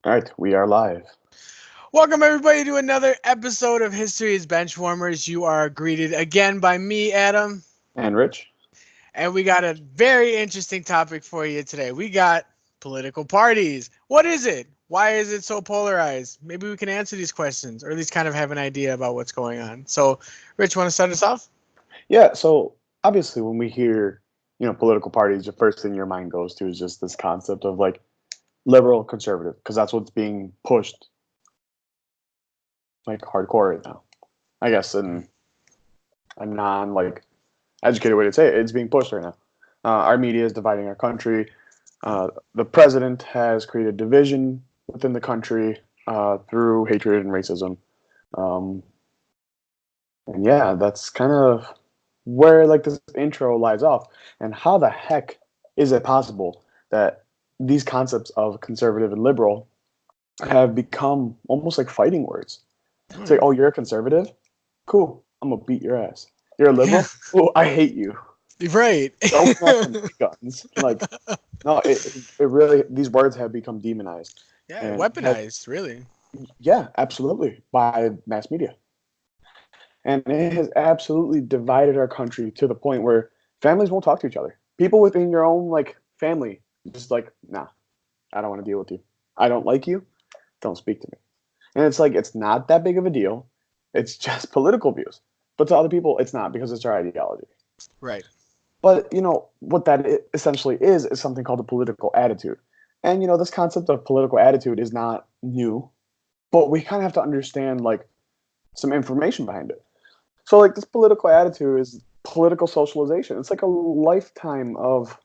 All right, we are live. Welcome, everybody, to another episode of History is Benchwarmers. You are greeted again by me, Adam, And Rich? and we got a very interesting topic for you today. We got political parties. What is it? Why is it so polarized? Maybe we can answer these questions, or at least kind of have an idea about what's going on. So, Rich, want to start us off? Yeah, so obviously when we hear, political parties, the first thing your mind goes to is just this concept of like liberal conservative, because that's what's being pushed like hardcore right now. I guess in a non like educated way to say it, it's being pushed right now. Our media is dividing our country. The president has created division within the country through hatred and racism. Um, and yeah, that's kind of where like this intro lies off. And how the heck is it possible that these concepts of conservative and liberal have become almost like fighting words? All It's like, right. oh, you're a conservative? Cool. I'm gonna beat your ass. You're a Yeah, liberal? Oh, I hate you. right. Don't come out with guns. Like, no, it really, these words have become demonized. Yeah, And weaponized, really. yeah, absolutely, by mass media. And it has absolutely divided our country to the point where families won't talk to each other. People within your own like family just like, nah, I don't want to deal with you. I don't like you. Don't speak to me. And it's like it's not that big of a deal. It's just political views. But to other people, it's not because it's their ideology. Right. But what that essentially is something called a political attitude. And this concept of political attitude is not new, but we kind of have to understand like some information behind it. So like this political attitude is political socialization. It's like a lifetime of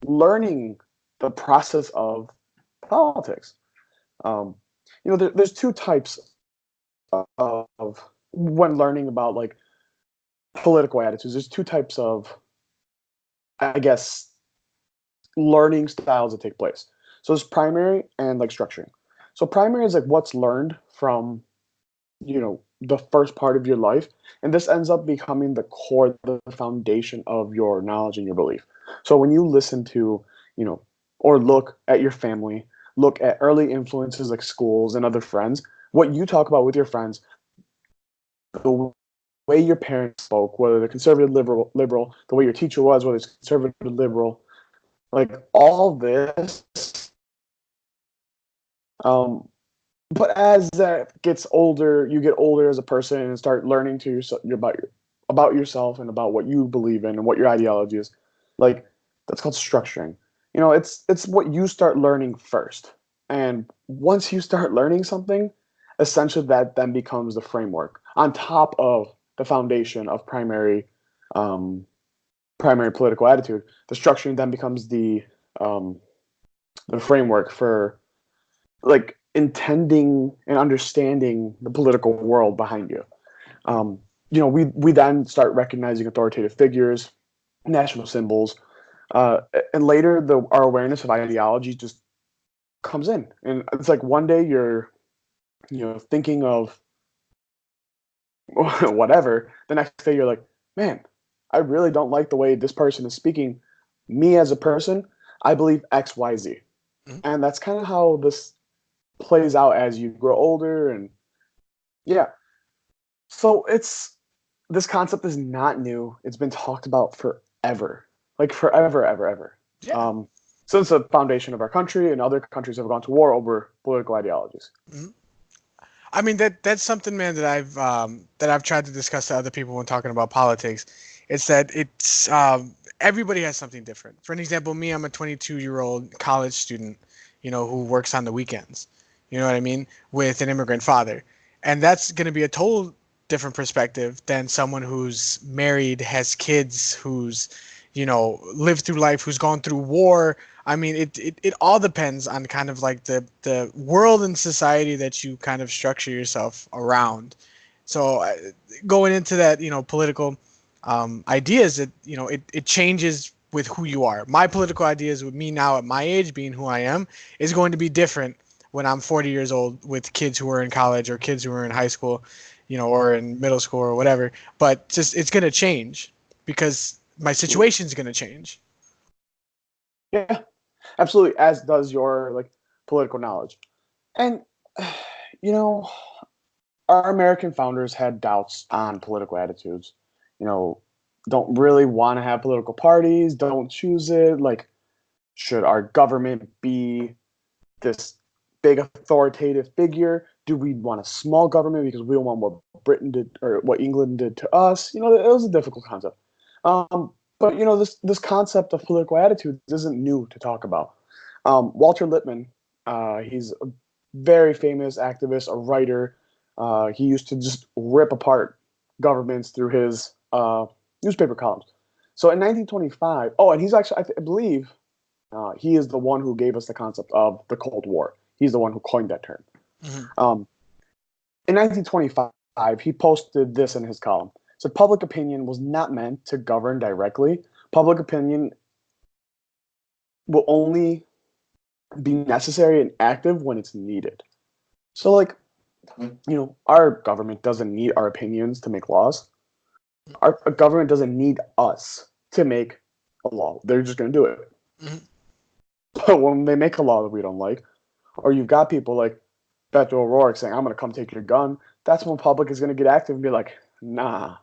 learning the process of politics. Um, there's two types of when learning about like political attitudes. There's two types of, I guess, learning styles that take place. So there's primary and like structuring. So primary is like what's learned from the first part of your life, and this ends up becoming the core, the foundation of your knowledge and your belief. So when you listen to you know or look at your family, look at early influences like schools and other friends, what you talk about with your friends, the way your parents spoke, whether they're conservative, liberal, the way your teacher was, whether it's conservative, liberal, like all this, um, but as that gets older, you get older as a person and start learning to yourself about yourself and about what you believe in and what your ideology is. Like that's called structuring. It's what you start learning first, and once you start learning something, essentially that then becomes the framework on top of the foundation of um, primary political attitude. The structuring then becomes um, the framework for like intending and understanding the political world behind you. We then start recognizing authoritative figures, national symbols, and later our awareness of ideology just comes in, and it's like one day you're thinking of whatever, the next day you're like, man, I really don't like the way this person is speaking. Me as a person, I believe XYZ, Mhm. and that's kind of how this plays out as you grow older. And yeah, so it's this concept is not new. It's been talked about forever, like forever, ever, ever. Yeah. Um, since the foundation of our country, and other countries have gone to war over political ideologies. Mhm. I mean that's something, man, that I've tried to discuss to other people when talking about politics. It's that it's everybody has something different. For an example, me, I'm a 22-year-old college student, who works on the weekends. You know what I mean? With an immigrant father, and that's going to be a total different perspective than someone who's married, has kids, who's lived through life, who's gone through war. I mean, it all depends on kind of like the world and society that you kind of structure yourself around. So going into that, political ideas, it changes with who you are. My political ideas with me now at my age, being who I am, is going to be different when I'm 40 years old with kids who are in college or kids who are in high school, or in middle school or whatever. But just it's going to change because my situation is going to change. Yeah, absolutely. As does your like political knowledge. And you know, our American founders had doubts on political attitudes. You know, don't really want to have political parties, don't choose it. Like, should our government be this big authoritative figure? Do we want a small government because we don't want what Britain did or what England did to us? You know, it was a difficult concept. But you know, this concept of political attitudes isn't new to talk about. Walter Lippmann, he's a very famous activist, a writer. He used to just rip apart governments through his newspaper columns. So in 1925, oh, and he's actually, I believe, he is the one who gave us the concept of the Cold War. He's the one who coined that term. Mm-hmm. In 1925, he posted this in his column. It said, public opinion was not meant to govern directly. Public opinion will only be necessary and active when it's needed. So, like, you know, our government doesn't need our opinions to make laws. Our government doesn't need us to make a law. They're just going to do it. Mm-hmm. But when they make a law that we don't like, or you've got people like Beto O'Rourke saying, I'm going to come take your gun, that's when public is going to get active and be like, nah,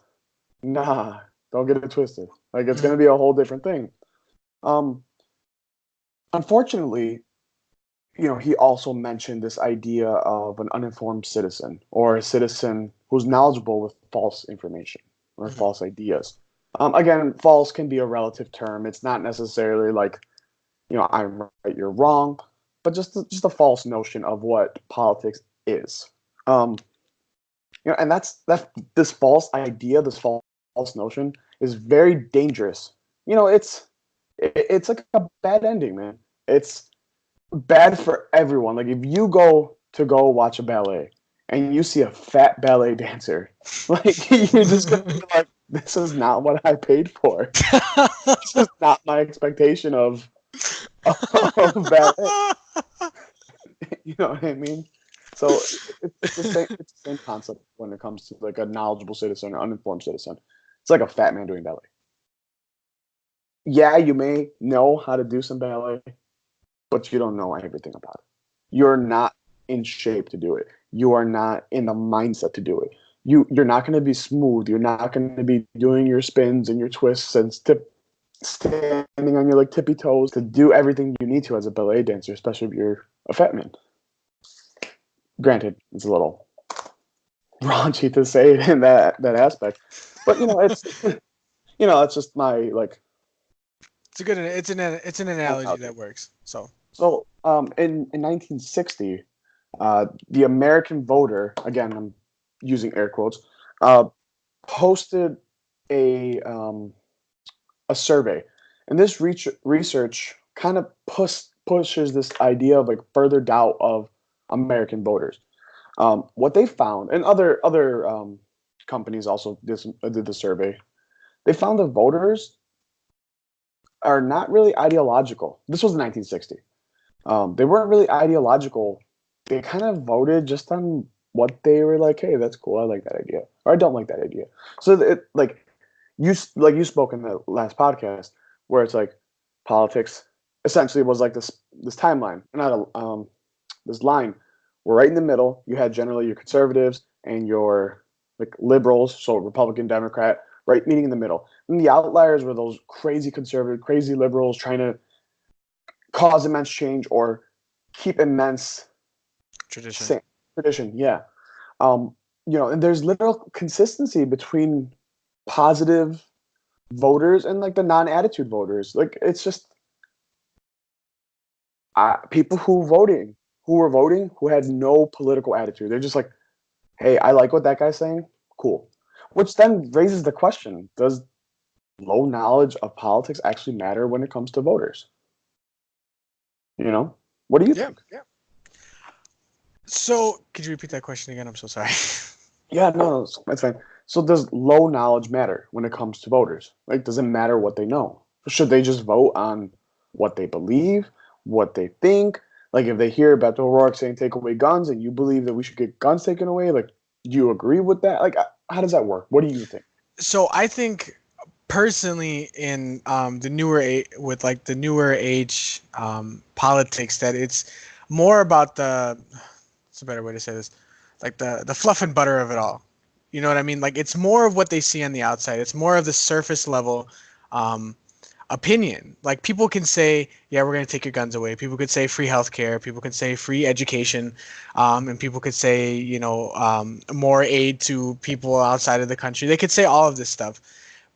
don't get it twisted. Like, it's going to be a whole different thing. Unfortunately, you know, he also mentioned this idea of an uninformed citizen or a citizen who's knowledgeable with false information or false ideas. Again, false can be a relative term. It's not necessarily like, you know, I'm right, you're wrong, but just a false notion of what politics is. You know, and that's this false idea, this false notion is very dangerous. You know, it's like a bad ending, man. It's bad for everyone. Like, if you go watch a ballet and you see a fat ballet dancer, like, you're just gonna be like, this is not what I paid for. This is not my expectation of ballet. You know what I mean? So it's the same concept when it comes to like a knowledgeable citizen or uninformed citizen. It's like a fat man doing ballet. Yeah, you may know how to do some ballet, but you don't know everything about it. You're not in shape to do it. You are not in the mindset to do it. You're not going to be smooth. You're not going to be doing your spins and your twists and standing on your like tippy toes to do everything you need to as a ballet dancer, especially if you're a fat man. Granted, it's a little raunchy to say it in that aspect, but you know, it's you know, it's just my like. It's an analogy that works. So in 1960, the American voter, again, I'm using air quotes, posted a survey, and this research kind of pushes this idea of like further doubt of American voters. What they found, and other companies also did the survey, they found that voters are not really ideological. This was 1960. They weren't really ideological. They kind of voted just on what they were like. Hey, that's cool. I like that idea, or I don't like that idea. So it like you spoke in the last podcast where it's like politics essentially was like this timeline, not a this line. Where right in the middle, you had generally your conservatives and your like liberals, so Republican, Democrat, right meeting in the middle. And the outliers were those crazy conservative, crazy liberals trying to cause immense change or keep immense tradition. Yeah. You know, and there's literal consistency between positive voters and like the non-attitude voters. Like, it's just people who were voting who had no political attitude. They're just like, hey, I like what that guy's saying. Cool. Which then raises the question, does low knowledge of politics actually matter when it comes to voters? You know, what do you think? Yeah. So, could you repeat that question again? I'm so sorry. Yeah, no, that's fine. So, does low knowledge matter when it comes to voters? Like, does it matter what they know? Should they just vote on what they believe, what they think? Like, if they hear Beto O'Rourke saying take away guns and you believe that we should get guns taken away, like, do you agree with that? Like, how does that work? What do you think? So, I think personally in the newer age politics that it's more about the It's a better way to say this. Like the fluff and butter of it all. You know what I mean? Like it's more of what they see on the outside. It's more of the surface level um, opinion. Like people can say, yeah, we're going to take your guns away. People could say free healthcare. People could say free education, and people could say, more aid to people outside of the country. They could say all of this stuff,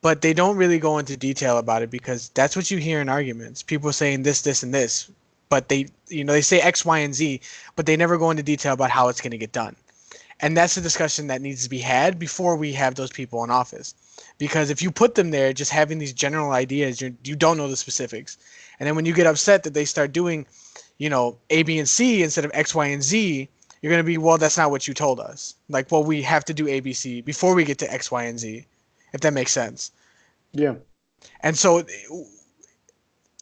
but they don't really go into detail about it because that's what you hear in arguments. People saying this, this, and this, but they say X, Y, and Z, but they never go into detail about how it's going to get done. And that's a discussion that needs to be had before we have those people in office. Because if you put them there just having these general ideas, you don't know the specifics. And then when you get upset that they start doing, A, B, and C instead of X, Y, and Z, you're going to be, well, that's not what you told us. Like, well, we have to do A, B, C before we get to X, Y, and Z, if that makes sense. Yeah. And so,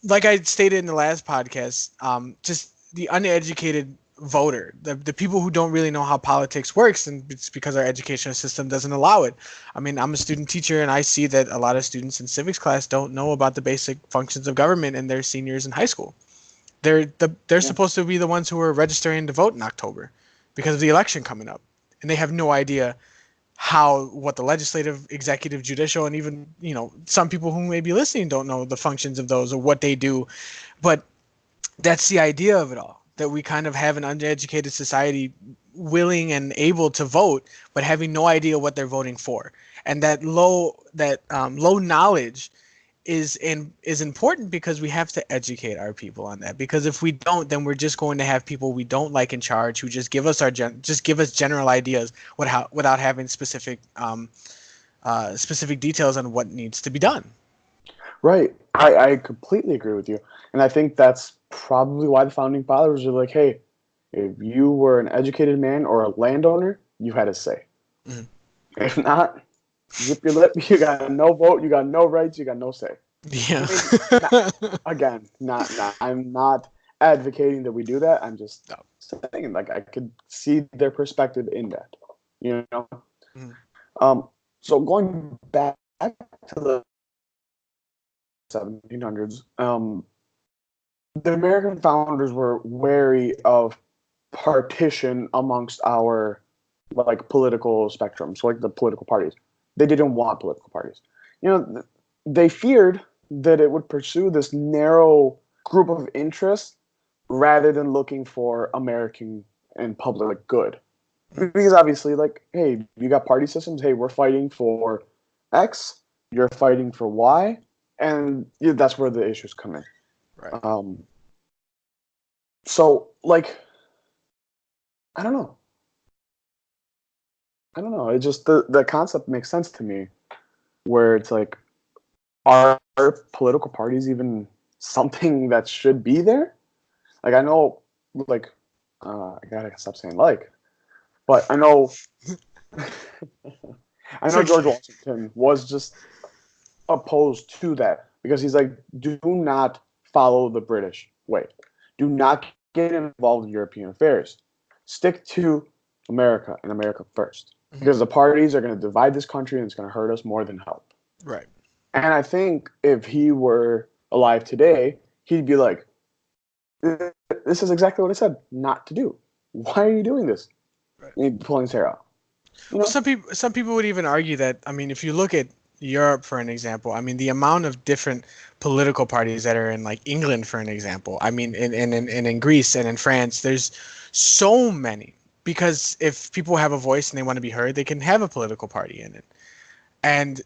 like I stated in the last podcast, just the uneducated voter, the people who don't really know how politics works, and it's because our educational system doesn't allow it. I mean, I'm a student teacher, and I see that a lot of students in civics class don't know about the basic functions of government, and they're seniors in high school. They're supposed to be the ones who are registering to vote in October because of the election coming up, and they have no idea what the legislative, executive, judicial, and even some people who may be listening don't know the functions of those or what they do. But that's the idea of it all, that we kind of have an uneducated society willing and able to vote, but having no idea what they're voting for. And that low knowledge is important because we have to educate our people on that. Because if we don't, then we're just going to have people we don't like in charge who just give us general ideas without having specific details on what needs to be done. Right. I completely agree with you. And I think that's probably why the founding fathers are like, hey, if you were an educated man or a landowner, you had a say. Mm-hmm. If not, zip your lip, you got no vote, you got no rights, you got no say. Yeah. I'm not advocating that we do that. I'm just saying, like, I could see their perspective in that. Mm-hmm. So going back to the 1700s, the American founders were wary of partition amongst our political spectrum, so the political parties. They didn't want political parties. They feared that it would pursue this narrow group of interests rather than looking for American and public good. Because obviously, hey, you got party systems. Hey, we're fighting for X. You're fighting for Y, and that's where the issues come in. Right. So, I don't know. It just the concept makes sense to me, where it's like, are political parties even something that should be there? I know, I gotta stop saying but I know, George Washington was just opposed to that because he's like, do not follow the British way. Do not get involved in European affairs. Stick to America and America first. Because the parties are going to divide this country and it's going to hurt us more than help. Right. And I think if he were alive today, he'd be like, this is exactly what I said not to do. Why are you doing this? Right. And he'd be pulling his hair out. Well, some people would even argue that, I mean, if you look at Europe, for an example, I mean, the amount of different political parties that are in England, for an example, I mean, in Greece and in France, there's so many. Because if people have a voice and they want to be heard, they can have a political party in it. And,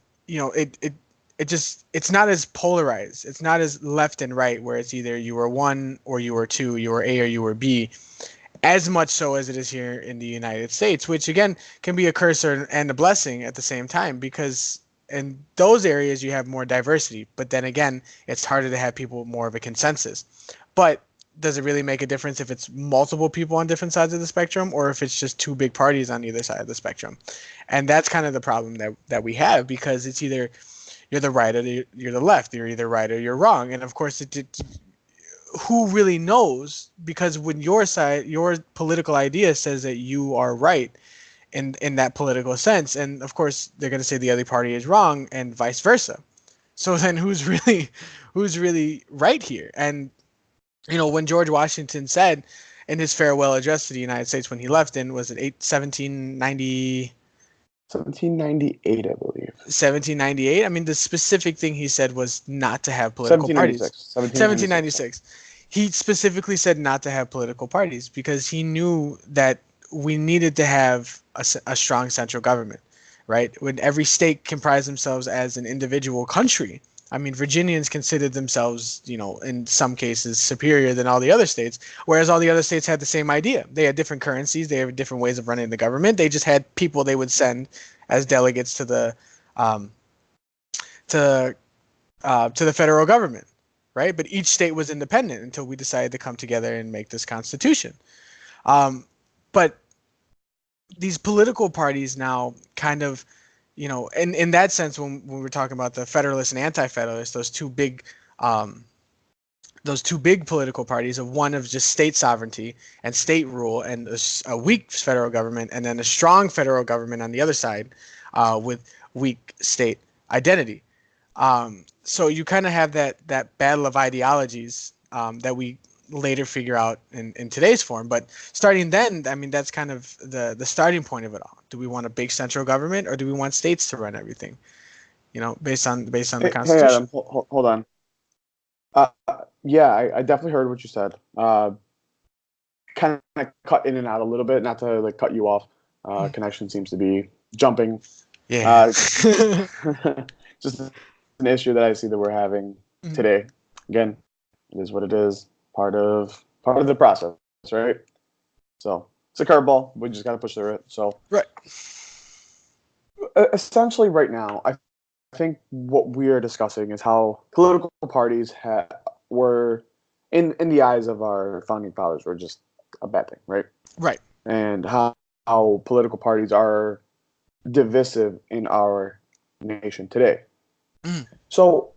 it's not as polarized. It's not as left and right where it's either you were one or you were two, you were A or you were B, as much so as it is here in the United States, which again can be a curse and a blessing at the same time, because in those areas you have more diversity. But then again, it's harder to have people more of a consensus. But does it really make a difference if it's multiple people on different sides of the spectrum or if it's just two big parties on either side of the spectrum? And that's kind of the problem that we have, because it's either you're the right or you're the left. You're either right or you're wrong. And of course, who really knows? Because when your political idea says that you are right in that political sense, and of course they're going to say the other party is wrong and vice versa. So then who's really right here? And when George Washington said, in his farewell address to the United States when he left in, was it 1790? 1798, I believe. 1798. I mean, the specific thing he said was not to have political parties. 1796. 1796. 1796. He specifically said not to have political parties because he knew that we needed to have a strong central government, right? When every state comprised themselves as an individual country. I mean, Virginians considered themselves, in some cases superior than all the other states, whereas all the other states had the same idea. They had different currencies, they had different ways of running the government. They just had people they would send as delegates to the um, to the federal government, right? But each state was independent until we decided to come together and make this constitution. But these political parties now kind of, in that sense, when we're talking about the Federalists and Anti-Federalists, those two big political parties, of one of just state sovereignty and state rule, and a weak federal government, and then a strong federal government on the other side, with weak state identity. So you kind of have that battle of ideologies that we later figure out in today's form. But starting then, I mean, that's kind of the starting point of it all. Do we want a big central government, or do we want states to run everything? Based on the Constitution. Hey Adam, hold on. Yeah, I definitely heard what you said. Kind of cut in and out a little bit, not to cut you off. Connection seems to be jumping. Yeah. Just an issue that I see that we're having today. Again, it is what it is. Part of the process, right? So it's a curveball. We just got to push through it. So right. Essentially, right now, I think what we are discussing is how political parties were, in the eyes of our founding fathers, were just a bad thing, right? Right. And how political parties are divisive in our nation today. So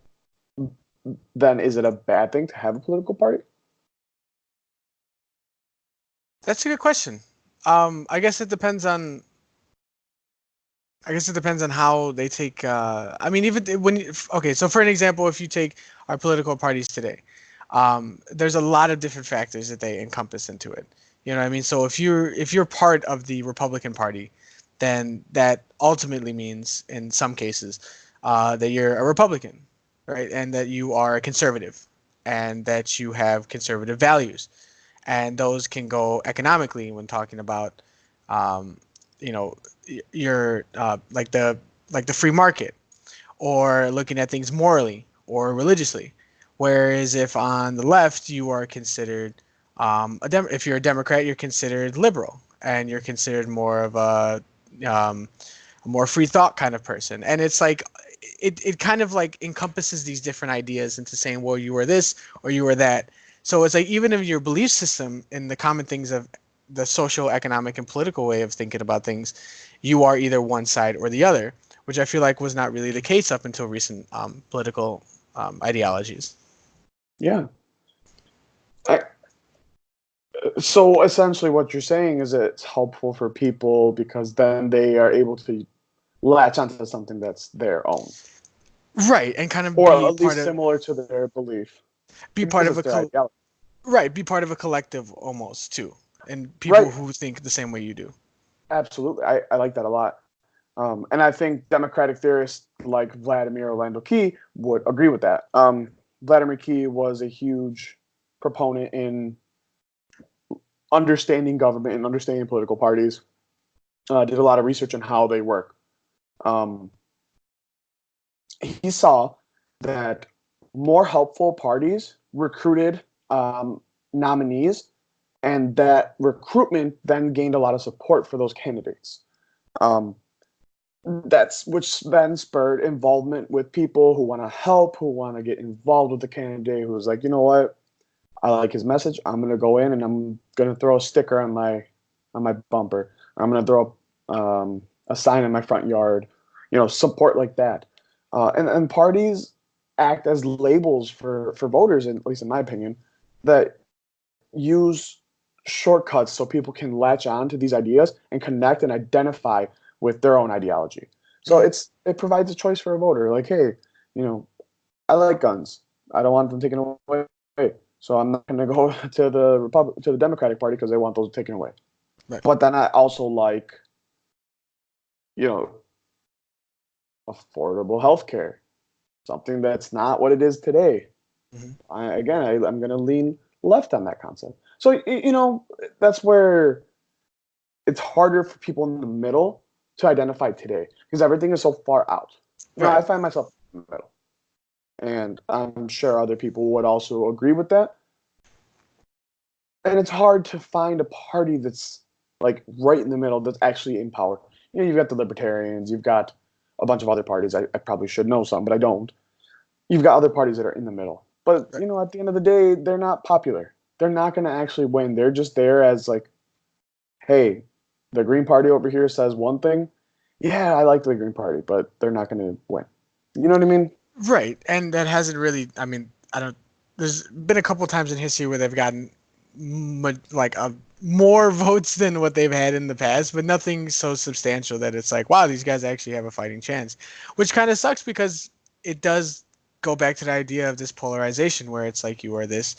then, is it a bad thing to have a political party? That's a good question. I guess it depends on how they take. I mean, even so for an example, if you take our political parties today, there's a lot of different factors that they encompass into it. You know what I mean? So if you're part of the Republican Party, then that ultimately means, in some cases, that you're a Republican, right? And that you are a conservative, and that you have conservative values. And those can go economically when talking about, your like the free market, or looking at things morally or religiously. Whereas if on the left you are considered if you're a Democrat, you're considered liberal, and you're considered more of a more free thought kind of person. And it's like it kind of encompasses these different ideas into saying, well, you are this or you are that. So it's like, even if your belief system and the common things of the social, economic, and political way of thinking about things, you are either one side or the other, which I feel like was not really the case up until recent political ideologies. Yeah. So essentially what you're saying is it's helpful for people because then they are able to latch onto something that's their own. Right, and kind of or at least similar to their belief. Be part of be part of a collective almost too, and people who think the same way you do. Absolutely, I like that a lot, and I think democratic theorists like Vladimir Orlando Key would agree with that. Vladimir Key was a huge proponent in understanding government and understanding political parties. Did a lot of research on how they work. He saw that more helpful parties recruited nominees, and that recruitment then gained a lot of support for those candidates. Which then spurred involvement with people who want to help, who want to get involved with the candidate, who's like, you know what, I like his message. I'm gonna go in and I'm gonna throw a sticker on my bumper. I'm gonna throw a sign in my front yard. Support like that. And parties act as labels for voters, at least in my opinion, that use shortcuts so people can latch on to these ideas and connect and identify with their own ideology. So it provides a choice for a voter. Like, hey, I like guns. I don't want them taken away. So I'm not going to go to the Democratic Party because they want those taken away. Right. But then I also like, you know, affordable health care, something that's not what it is today. Hmm. I'm going to lean left on that concept. So, that's where it's harder for people in the middle to identify today because everything is so far out. I Right. find myself in the middle, and I'm sure other people would also agree with that. And it's hard to find a party that's like right in the middle that's actually in power. You've got the libertarians, you've got a bunch of other parties. I probably should know some, but I don't. You've got other parties that are in the middle. But, Right. at the end of the day, they're not popular. They're not going to actually win. They're just there as like, hey, the Green Party over here says one thing. Yeah, I like the Green Party, but they're not going to win. You know what I mean? Right. And that hasn't really. I mean, I don't. There's been a couple times in history where they've gotten more votes than what they've had in the past, but nothing so substantial that it's like, wow, these guys actually have a fighting chance, which kind of sucks because it does go back to the idea of this polarization where it's like you are this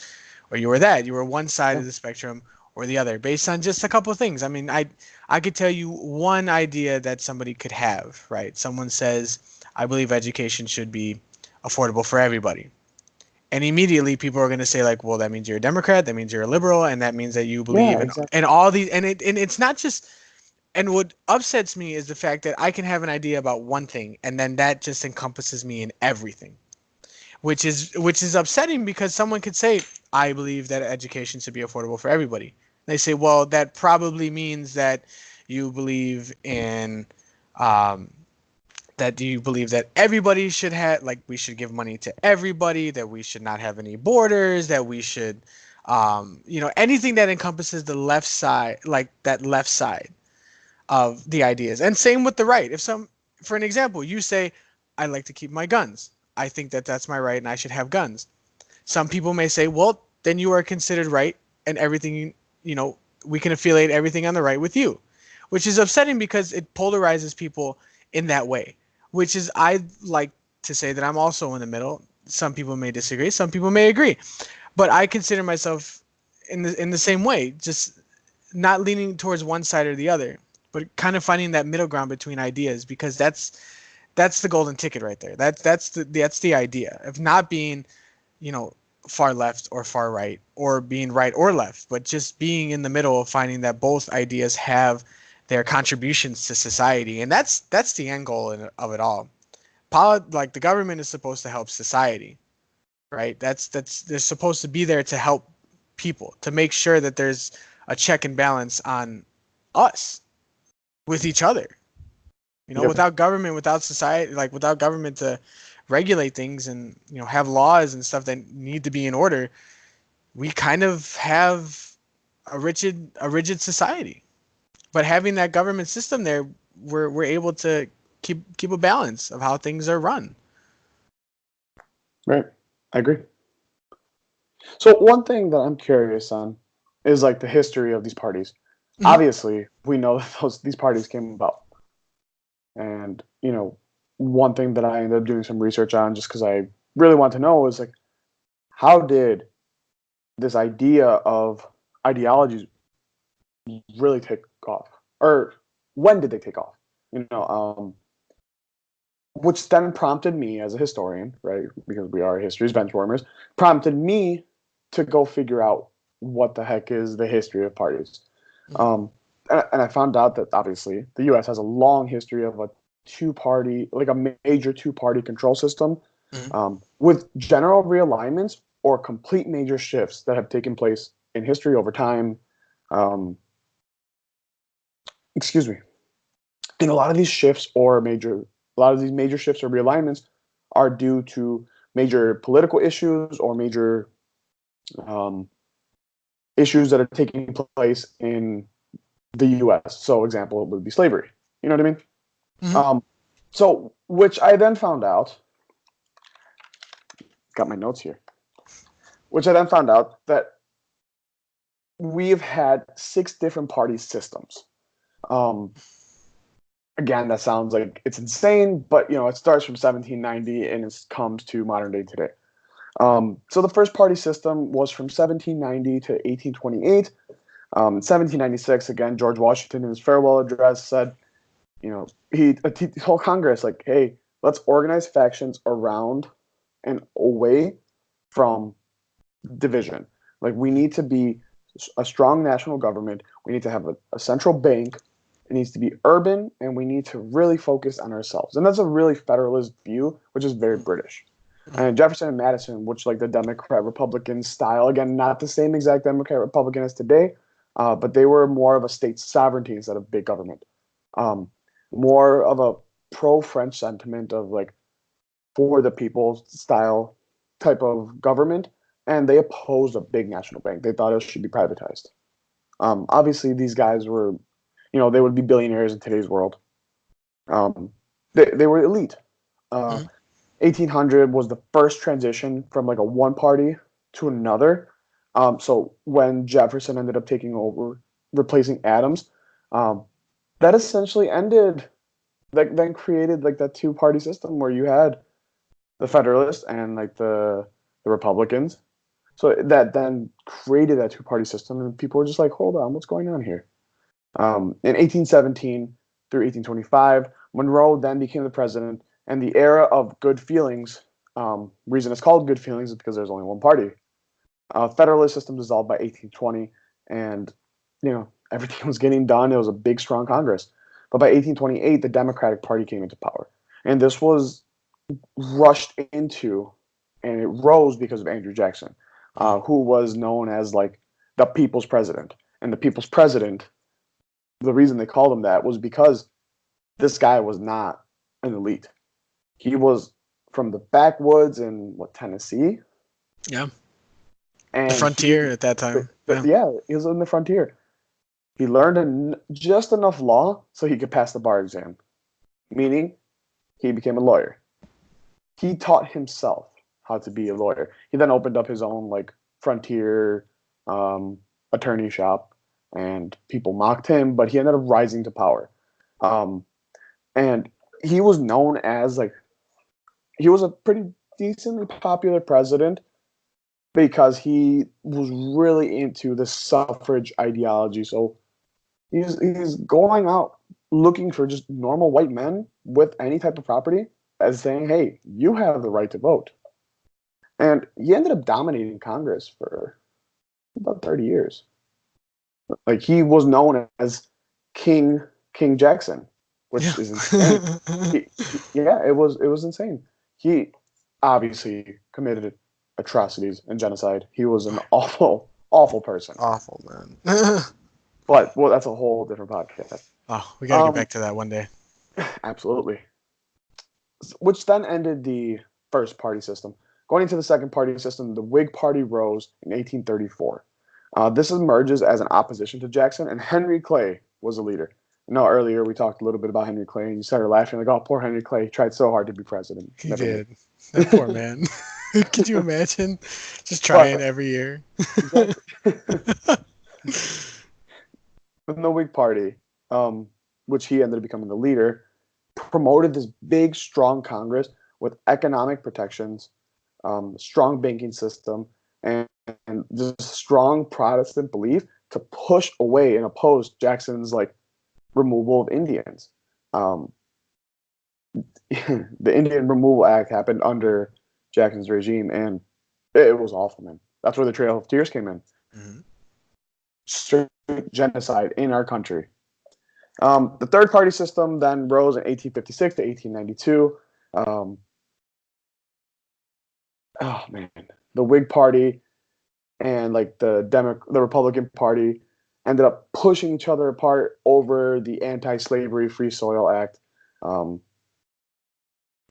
or you are that. You are one side Yeah. of the spectrum or the other based on just a couple of things. I mean, I could tell you one idea that somebody could have, right? Someone says, I believe education should be affordable for everybody. And immediately people are going to say like, well, that means you're a Democrat, that means you're a liberal, and that means that you Yeah, believe in exactly. and all these and it's not just and what upsets me is the fact that I can have an idea about one thing and then that just encompasses me in everything, which is upsetting because someone could say, I believe that education should be affordable for everybody. They say, well, that probably means that you believe in um, that do you believe that everybody should have like we should give money to everybody, that we should not have any borders, that we should anything that encompasses the left side, like that left side of the ideas. And same with the right. If some For an example, you say I like to keep my guns, I think that that's my right and I should have guns. Some people may say, well, then you are considered right and everything, we can affiliate everything on the right with you, which is upsetting because it polarizes people in that way, which is, I like to say that I'm also in the middle. Some people may disagree, some people may agree, but I consider myself in the same way, just not leaning towards one side or the other, but kind of finding that middle ground between ideas because that's the golden ticket right there. That's the idea of not being you know, far left or far right, or being right or left, but just being in the middle, finding that both ideas have their contributions to society, and that's the end goal of it all. Like the government is supposed to help society, right? That's they're supposed to be there to help people, to make sure that there's a check and balance on us with each other. Yep. Without government, without society, like without government to regulate things and have laws and stuff that need to be in order, we kind of have a rigid society. But having that government system there, we're able to keep a balance of how things are run. Right. I agree. So one thing that I'm curious on is like the history of these parties. Hmm. Obviously, we know that these parties came about, and one thing that I ended up doing some research on just because I really want to know is like how did this idea of ideologies really take off, or when did they take off? Which then prompted me as a historian, right? Because we are history's benchwarmers, prompted me to go figure out what the heck is the history of parties. Hmm. Um, and I found out that obviously the U.S. has a long history of a two-party, like a major two-party control system, Hmm. with general realignments or complete major shifts that have taken place in history over time. Um, excuse me. And a lot of these major shifts or realignments are due to major political issues or major um, issues that are taking place in the U.S. So, example would be slavery. You know what I mean? Hmm. Um, so, which I then found out, got my notes here, which I then found out that we've had 6 different party systems. Um, Again, that sounds like it's insane, but it starts from 1790 and it comes to modern day today. So the first party system was from 1790 to 1828. In 1796, again, George Washington in his farewell address said, he told Congress, like, hey, let's organize factions around and away from division. Like, we need to be a strong national government. We need to have a central bank. It needs to be urban, and we need to really focus on ourselves. And that's a really federalist view, which is very British. And Jefferson and Madison, which like the Democrat Republican style, again, not the same exact Democrat Republican as today, but they were more of a state sovereignty instead of big government. Um, More of a pro French sentiment of like for the people style type of government, and they opposed a big national bank. They thought it should be privatized. Obviously, these guys were, they would be billionaires in today's world. They were elite. Uh, 1800 was the first transition from like a one party to another. So when Jefferson ended up taking over, replacing Adams, that essentially ended, that then created like that two party system where you had the Federalists and like the Republicans. So that then created that two party system, and people were just like, hold on, what's going on here? In 1817 through 1825, Monroe then became the president, and the era of good feelings, reason it's called good feelings is because there's only one party. Federalist system dissolved by 1820, and everything was getting done. It was a big, strong Congress. But by 1828, the Democratic Party came into power, and this was rushed into, and it rose because of Andrew Jackson, who was known as like the people's president. And the people's president, the reason they called him that was because this guy was not an elite. He was from the backwoods in Tennessee. Yeah. And the frontier at that time. Yeah, he was in the frontier. He learned just enough law so he could pass the bar exam, meaning he became a lawyer. He taught himself how to be a lawyer. He then opened up his own like frontier attorney shop, and people mocked him, but he ended up rising to power. And he was known as like, he was a pretty decently popular president because he was really into the suffrage ideology. So he's going out looking for just normal white men with any type of property as saying, hey, you have the right to vote. And he ended up dominating Congress for about 30 years. Like, he was known as King Jackson, which is insane. It was insane. He obviously committed atrocities and genocide. He was an awful person. Awful, man. But that's a whole different podcast. Oh, we gotta get back to that one day. Absolutely. Which then ended the first party system. Going into the second party system, the Whig Party rose in 1834. This emerges as an opposition to Jackson, and Henry Clay was a leader. Now, earlier we talked a little bit about Henry Clay, and you started laughing like, "Oh, poor Henry Clay! He tried so hard to be president." He did. That poor man. Could you imagine? Just trying every year. The Whig Party, which he ended up becoming the leader, promoted this big, strong Congress with economic protections, strong banking system, and just strong Protestant belief to push away and oppose Jackson's like removal of Indians. The Indian Removal Act happened under Jackson's regime, and it was awful, man. That's where the Trail of Tears came in. Mm-hmm. Straight genocide in our country. The third party system then rose in 1856 to 1892. Oh man, the Whig Party and like the Republican Party ended up pushing each other apart over the Anti-Slavery Free Soil Act.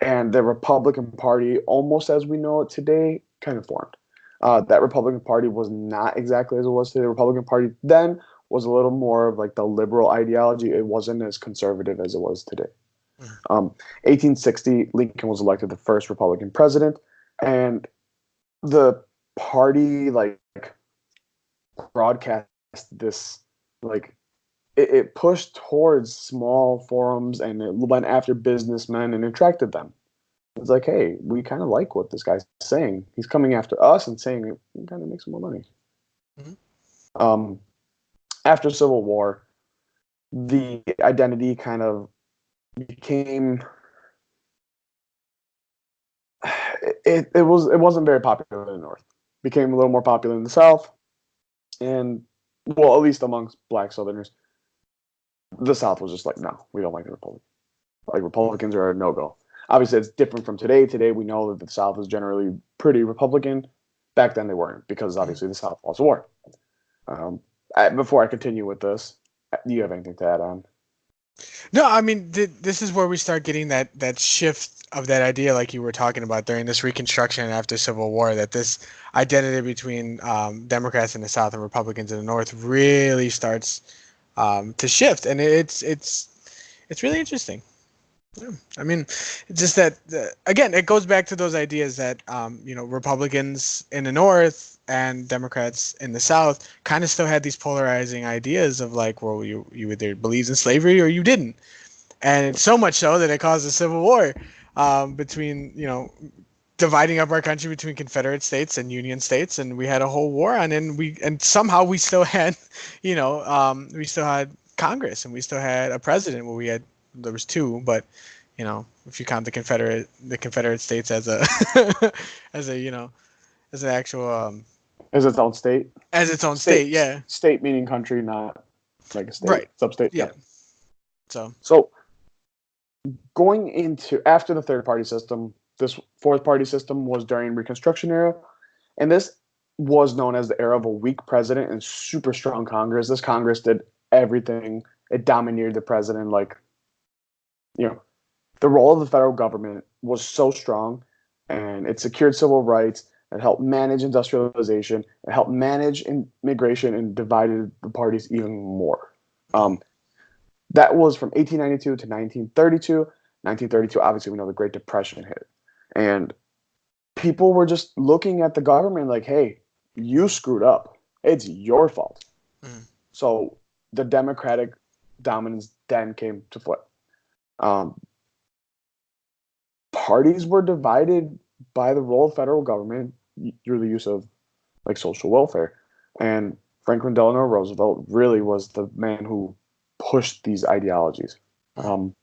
And the Republican Party, almost as we know it today, kind of formed. That Republican Party was not exactly as it was today. The Republican Party then was a little more of like the liberal ideology. It wasn't as conservative as it was today. 1860, Lincoln was elected the first Republican president, and the party like broadcast this like it pushed towards small forums, and it went after businessmen and attracted them. It's like, hey, we kind of like what this guy's saying. He's coming after us and saying we kind of make some more money. Mhm. Um, After Civil War, the identity kind of became it wasn't very popular in the North. Became a little more popular in the South, and well, at least amongst Black Southerners, the South was just like, no, we don't like the Republic. Like Republicans are a no go. Obviously, it's different from today. Today, we know that the South is generally pretty Republican. Back then, they weren't because obviously the South lost the war. Um, Before I continue with this, do you have anything to add on? No, I mean this is where we start getting that shift of that idea, like you were talking about during this Reconstruction after Civil War, that this identity between Democrats in the South and Republicans in the North really starts to shift, and it's really interesting. Yeah. I mean, just that again, it goes back to those ideas that Republicans in the North and Democrats in the South kind of still had these polarizing ideas of like, well, you either believed in slavery or you didn't, and it's so much so that it caused a civil war between dividing up our country between Confederate states and Union states, and we had a whole war on, and somehow we still had, we still had Congress and we still had a president. Well, there was two, but if you count the Confederate States as a as a as an actual As its own state, as its own state, state, yeah, state meaning country, not like a state, right, sub-state. yeah. Yep. So So going into after the third party system, this fourth party system was during Reconstruction era, and this was known as the era of a weak president and super strong Congress. This Congress did everything. It domineered the president. Like, you know, the role of the federal government was so strong, and it secured civil rights. It helped manage industrialization. It helped manage immigration and divided the parties even more. Um, that was from 1892 to 1932. 1932, obviously, we know the Great Depression hit. And people were just looking at the government like, hey, you screwed up. It's your fault. mm, So the Democratic dominance then came to foot. Um, Parties were divided by the role of federal government through the use of like social welfare. And Franklin Delano Roosevelt really was the man who pushed these ideologies. mm, Um,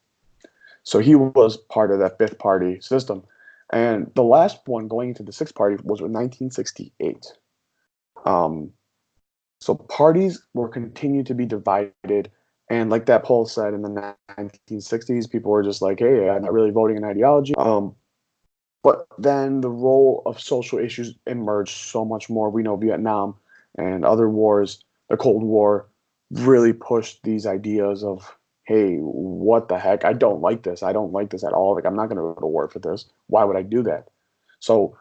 So he was part of that fifth party system. And the last one going into the sixth party was in 1968. Um, so parties were continued to be divided. And like that poll said in the 1960s, people were just like, hey, I'm not really voting in ideology. But then the role of social issues emerged so much more. We know Vietnam and other wars, the Cold War, really pushed these ideas of, hey, what the heck? I don't like this. I don't like this at all. Like, I'm not going to go to war for this. Why would I do that? So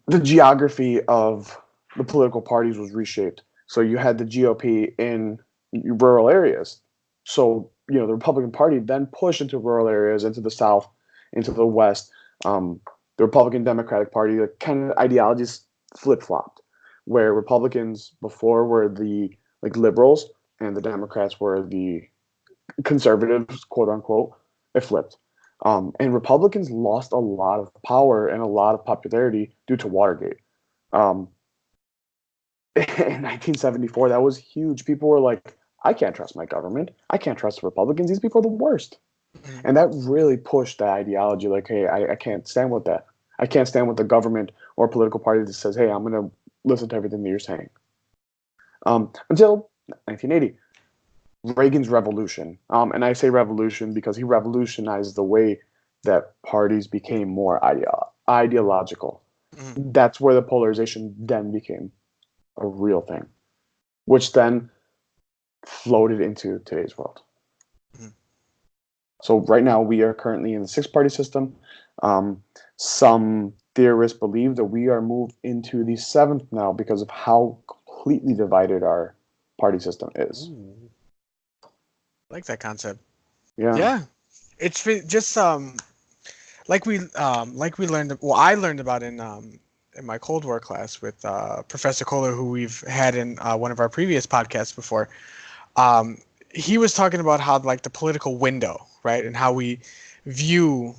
the geography of the political parties was reshaped. So you had the GOP in rural areas. So, the Republican Party then pushed into rural areas, into the South, into the West. The Republican Democratic Party, the kind of ideologies flip flopped, where Republicans before were the like liberals and the Democrats were the conservatives, quote unquote. It flipped. And Republicans lost a lot of power and a lot of popularity due to Watergate. Um, in 1974, that was huge. People were like, I can't trust my government. I can't trust the Republicans. These people are the worst. mm, And that really pushed that ideology like, hey, I can't stand with that. I can't stand with the government or a political party that says, hey, I'm going to listen to everything that you're saying. Until 1980, Reagan's revolution. And I say revolution because he revolutionized the way that parties became more ideological. mm. That's where the polarization then became a real thing, which then floated into today's world. Mhm. So right now we are currently in the six-party system. Some theorists believe that we are moved into the seventh now because of how completely divided our party system is. Ooh, I like that concept. Yeah. Yeah, just like we learned. Well, I learned about in my Cold War class with Professor Kohler, who we've had in one of our previous podcasts before. Um, he was talking about how like the political window, right, and how we view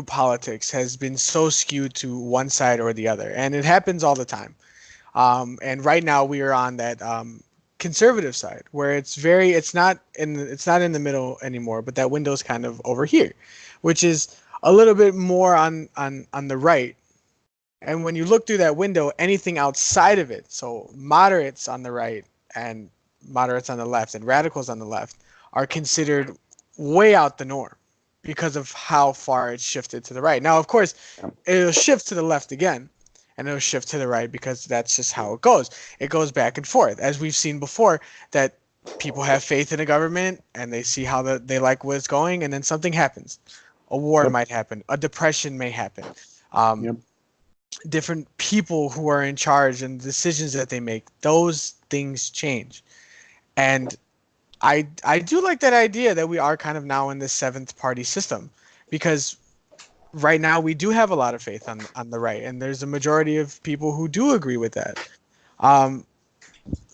politics has been so skewed to one side or the other, and it happens all the time. And right now we are on that conservative side where it's not in the middle anymore, but that window's kind of over here, which is a little bit more on the right. And when you look through that window, anything outside of it, so moderates on the right and moderates on the left and radicals on the left, are considered way out the norm because of how far it's shifted to the right. Now, of course, it'll shift to the left again, and it'll shift to the right because that's just how it goes. It goes back and forth, as we've seen before, that people have faith in a government and they see how they like where it's going, and then something happens. A war Yep. might happen. A depression may happen. Um, Yep. Different people who are in charge and decisions that they make, those things change. And I do like that idea that we are kind of now in this seventh party system, because right now we do have a lot of faith on the right, and there's a majority of people who do agree with that. Um,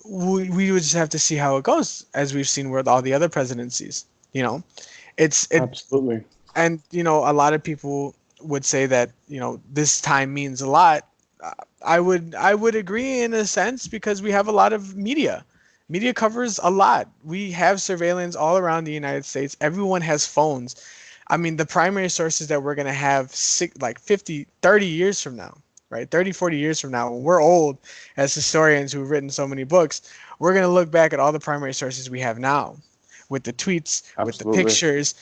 we would just have to see how it goes, as we've seen with all the other presidencies. You know, it Absolutely. and a lot of people would say that this time means a lot. I would agree in a sense, because we have a lot of media. Media covers a lot. We have surveillance all around the United States. Everyone has phones. I mean, the primary sources that we're going to have 50, 30 years from now, right? 30, 40 years from now, when we're old as historians who've written so many books, we're going to look back at all the primary sources we have now, with the tweets, with the Absolutely. pictures,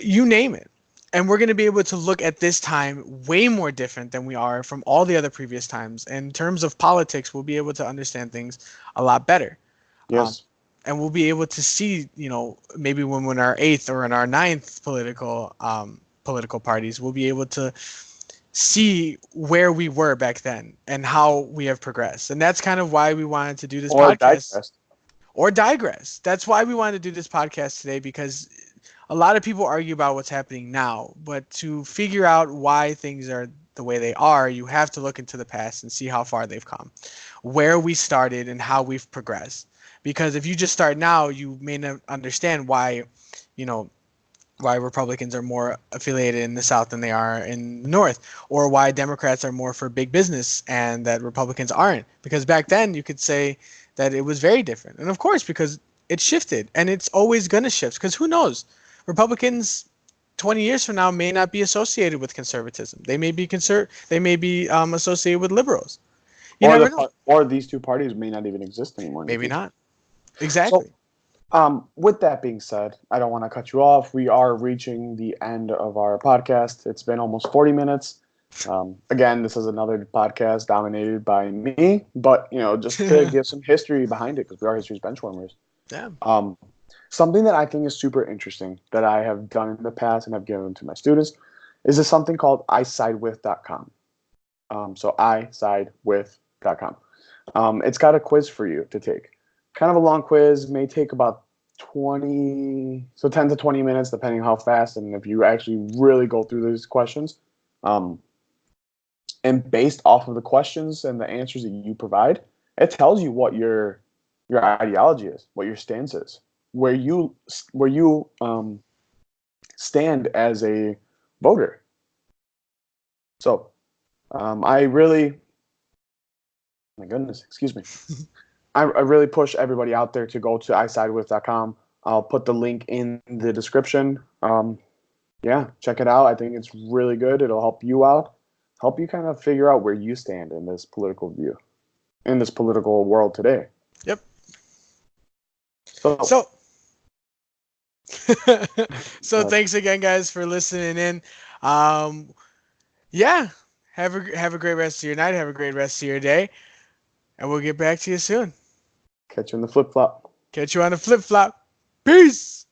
you name it. And we're going to be able to look at this time way more different than we are from all the other previous times. In terms of politics, we'll be able to understand things a lot better. Yes. And we'll be able to see, maybe when we're in our eighth or in our ninth political parties, we'll be able to see where we were back then and how we have progressed. And that's kind of why we wanted to do this Or podcast. digest. Or digress. That's why we wanted to do this podcast today, because a lot of people argue about what's happening now, but to figure out why things are the way they are, you have to look into the past and see how far they've come, where we started and how we've progressed. Because if you just start now, you may not understand why, why Republicans are more affiliated in the South than they are in the North, or why Democrats are more for big business and that Republicans aren't. Because back then you could say that it was very different. And of course, because it shifted, and it's always going to shift, because who knows? Republicans 20 years from now may not be associated with conservatism. They may be associated with liberals. You never know. Or these two parties may not even exist anymore. Maybe not. Exactly. So, with that being said, I don't want to cut you off. We are reaching the end of our podcast. It's been almost 40 minutes. Again, this is another podcast dominated by me, but just to give some history behind it, because we are history's benchwarmers. Yeah. Something that I think is super interesting that I have done in the past and have given to my students is something called isidewith.com. So isidewith.com. It's got a quiz for you to take. Kind of a long quiz, may take about 10 to 20 minutes, depending how fast and if you actually really go through these questions. And based off of the questions and the answers that you provide, it tells you what your ideology is, what your stance is, where you stand as a voter. So, my goodness, excuse me. I really push everybody out there to go to isidewith.com. I'll put the link in the description. Check it out. I think it's really good. It'll help you out, help you kind of figure out where you stand in this political view, in this political world today. Yep. So thanks again, guys, for listening in. Have a great rest of your night. Have a great rest of your day, and we'll get back to you soon. catch you in the flip-flop. Catch you on the flip-flop. Peace.